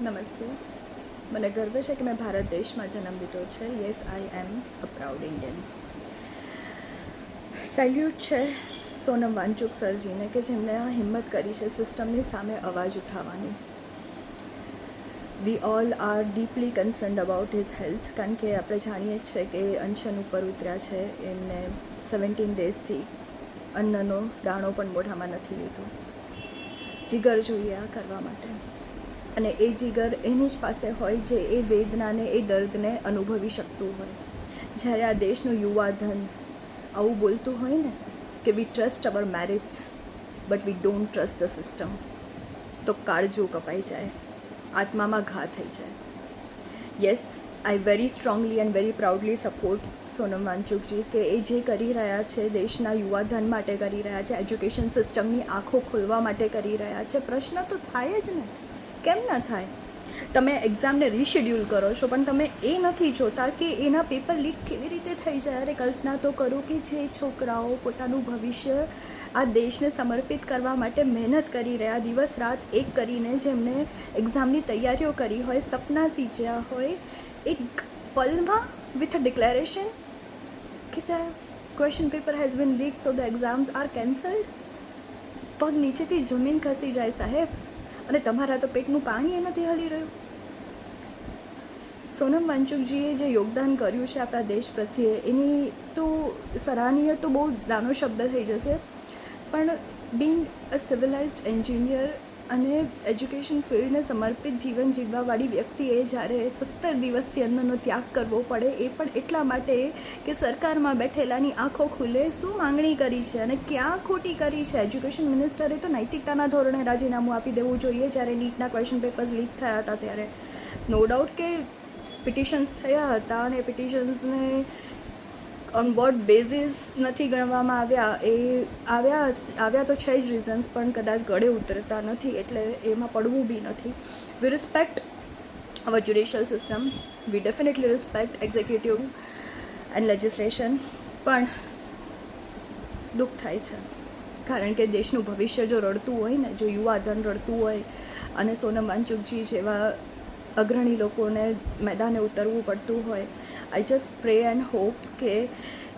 નમસ્તે. મને ગર્વ છે કે મેં ભારત દેશમાં જન્મ લીધો છે. Yes, I am a proud Indian. Salute છે સોનમ વાંચુક સરજીને કે જેમણે આ હિંમત કરી છે સિસ્ટમની સામે અવાજ ઉઠાવવાની. We all are deeply concerned about his health, કારણ કે આપણે જાણીએ જ છે કે અનશન ઉપર ઉતર્યા છે. એમને 17 ડેઝથી અન્નનો દાણો પણ મોઢામાં નથી લીધો. જીગર જોઈએ આ કરવા માટે, અને એ જીગર એની જ પાસે હોય જે એ વેદનાને, એ દર્દને અનુભવી શકતું હોય. જ્યારે આ દેશનું યુવા ધન આવું બોલતું હોય ને કે we trust our merits but we don't trust the system, તો કાળજું કપાઈ જાય, આત્મામાં ઘા થઈ જાય. Yes, I very strongly and very proudly support Sonam Wangchukji કે એ જે કરી રહ્યા છે દેશના યુવાધન માટે કરી રહ્યા છે, એજ્યુકેશન સિસ્ટમની આંખો ખોલવા માટે કરી રહ્યા છે. પ્રશ્ન તો થાય જ ને, કેમ ના થાય? તમે એક્ઝામને રીશેડ્યુલ કરો છો પણ તમે એ નથી જોતા કે એના પેપર લીક કેવી રીતે થઈ જાય. અરે કલ્પના તો કરો કે જે છોકરાઓ પોતાનું ભવિષ્ય આ દેશને સમર્પિત કરવા માટે મહેનત કરી રહ્યા, દિવસ રાત એક કરીને જેમને એક્ઝામની તૈયારીઓ કરી હોય, સપના સિંચ્યા હોય, એક પલમાં વિથ અ ડિક્લેરેશન કે the question paper has been leak so the exams are cancelled. પગ નીચેથી જમીન ખસી જાય સાહેબ, અને તમારા તો પેટનું પાણી એ નથી હલી રહ્યું. સોનમ વાંચુકજીએ જે યોગદાન કર્યું છે આપણા દેશ પ્રત્યે એની તો સરાહનીય તો બહુ નાનો શબ્દ થઈ જશે, પણ બિંગ અ સિવિલાઇઝડ એન્જિનિયર અને એજ્યુકેશન ફિલ્ડને સમર્પિત જીવન જીવવાવાળી વ્યક્તિએ જ્યારે 17 દિવસથી અન્નનો ત્યાગ કરવો પડે, એ પણ એટલા માટે કે સરકારમાં બેઠેલાની આંખો ખુલે. શું માંગણી કરી છે અને ક્યાં ખોટી કરી છે? એજ્યુકેશન મિનિસ્ટરે તો નૈતિકતાના ધોરણે રાજીનામું આપી દેવું જોઈએ. જ્યારે નીટના ક્વેશ્ચન પેપર્સ લીક થયા હતા ત્યારે નો ડાઉટ કે પિટિશન્સ થયા હતા, અને પિટિશન્સને ઓન વોટ બેઝિસ નથી ગણવામાં આવ્યા, એ આવ્યા તો છે જ રીઝન્સ, પણ કદાચ ગળે ઉતરતા નથી, એટલે એમાં પડવું બી નથી. We respect our judicial system, we definitely respect executive and legislation, પણ દુઃખ થાય છે કારણ કે દેશનું ભવિષ્ય જો રડતું હોય ને, જો યુવાધન રડતું હોય અને સોનમ વાંચુકજી જેવા અગ્રણી લોકોને મેદાને ઉતરવું પડતું હોય, I just pre and hope કે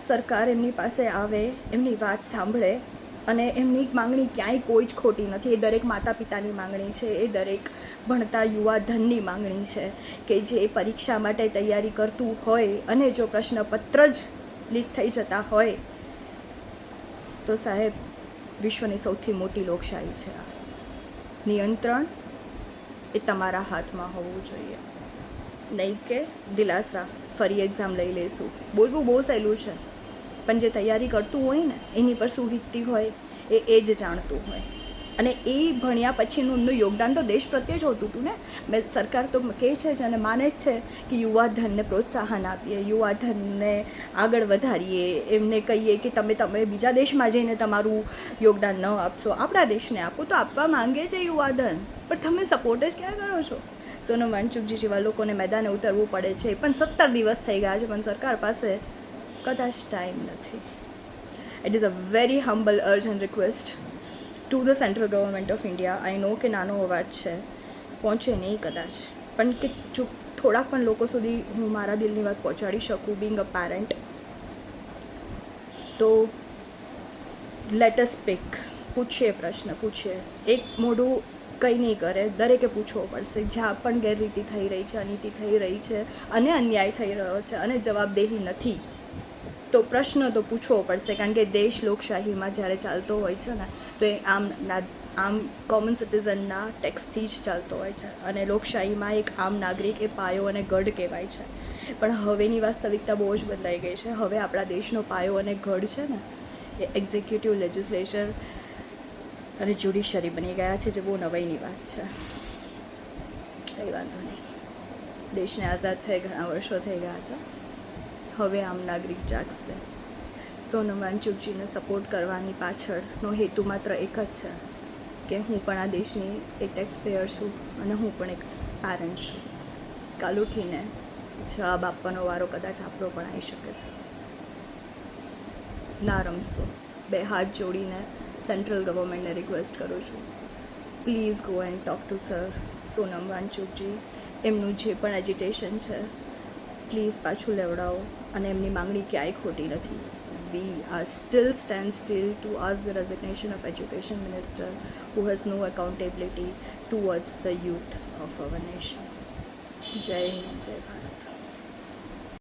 સરકાર એમની પાસે આવે, એમની વાત સાંભળે, અને એમની માંગણી ક્યાંય કોઈ જ ખોટી નથી. એ દરેક માતા પિતાની માંગણી છે, એ દરેક ભણતા યુવા ધનની માંગણી છે કે જે પરીક્ષા માટે તૈયારી કરતું હોય અને જો પ્રશ્નપત્ર જ લીક થઈ જતા હોય તો સાહેબ વિશ્વની સૌથી મોટી લોકશાહી છે. નિયંત્રણ એ તમારા હાથમાં હોવું જોઈએ, નહીં કે દિલાસા ફરી એક્ઝામ લઈ લઈશું. બોલવું બહુ સહેલું છે, પણ જે તૈયારી કરતું હોય ને એની પર શું વીતતી હોય એ જ જાણતું હોય. અને એ ભણ્યા પછીનું એમનું યોગદાન તો દેશ પ્રત્યે જ હોતું હતું ને. મેં સરકાર તો કહે છે જ અને માને જ છે કે યુવાધનને પ્રોત્સાહન આપીએ, યુવાધનને આગળ વધારીએ, એમને કહીએ કે તમે બીજા દેશમાં જઈને તમારું યોગદાન ન આપશો, આપણા દેશને આપો. તો આપવા માંગે છે યુવાધન, પણ તમે સપોર્ટ જ ક્યાં કરો છો? સોનમ વાંચુકજી જેવા લોકોને મેદાને ઉતરવું પડે છે, પણ 17 દિવસ થઈ ગયા છે, પણ સરકાર પાસે કદાચ ટાઈમ નથી. It is a very humble urge and request to the central government of India. I know કે નાનો અવાજ છે, પહોંચે નહીં કદાચ, પણ કે જો થોડાક પણ લોકો સુધી હું મારા દિલની વાત પહોંચાડી શકું, બિંગ અ પેરેન્ટ, તો લેટ અસ સ્પીક. પૂછીએ, પ્રશ્ન પૂછીએ. એક મોઢું કંઈ નહીં કરે, દરેકે પૂછવો પડશે. જ્યાં પણ ગેરરીતિ થઈ રહી છે, અનીતિ થઈ રહી છે અને અન્યાય થઈ રહ્યો છે અને જવાબદેહી નથી, તો પ્રશ્ન તો પૂછવો પડશે. કારણ કે દેશ લોકશાહીમાં જ્યારે ચાલતો હોય છે ને, તો એ આમ કોમન સિટીઝનના ટેક્સથી જ ચાલતો હોય છે, અને લોકશાહીમાં એક આમ નાગરિક એ પાયો અને ગઢ કહેવાય છે. પણ હવેની વાસ્તવિકતા બહુ જ બદલાઈ ગઈ છે. હવે આપણા દેશનો પાયો અને ગઢ છે ને એ એક્ઝિક્યુટિવ, લેજિસ્લેચર અને જ્યુડિશરી બની ગયા છે, જે બહુ નવાઈની વાત છે. કંઈ વાંધો નહીં, દેશને આઝાદ થઈ ઘણા વર્ષો થઈ ગયા છે. હવે આમ નાગરિક જાગશે. સોનમ વાંચુકજીને સપોર્ટ કરવાની પાછળનો હેતુ માત્ર એક જ છે કે હું પણ આ દેશની એક ટેક્સપેયર છું અને હું પણ એક પેરેન્ટ છું. કાલ ઉઠીને જવાબ આપવાનો વારો કદાચ આપણો પણ આવી શકે છે. ના રમશો. 2 હાથ જોડીને સેન્ટ્રલ ગવર્મેન્ટને રિક્વેસ્ટ કરું છું, please go and talk to sir. Sonam Wangchukji, એમનું જે પણ એજિટેશન છે પ્લીઝ પાછું લેવડાવો, અને એમની માંગણી ક્યાંય ખોટી નથી. We are stand still to ask the resignation of education minister who has no accountability towards the youth of our nation. જય હિન્દ, જય ભારત.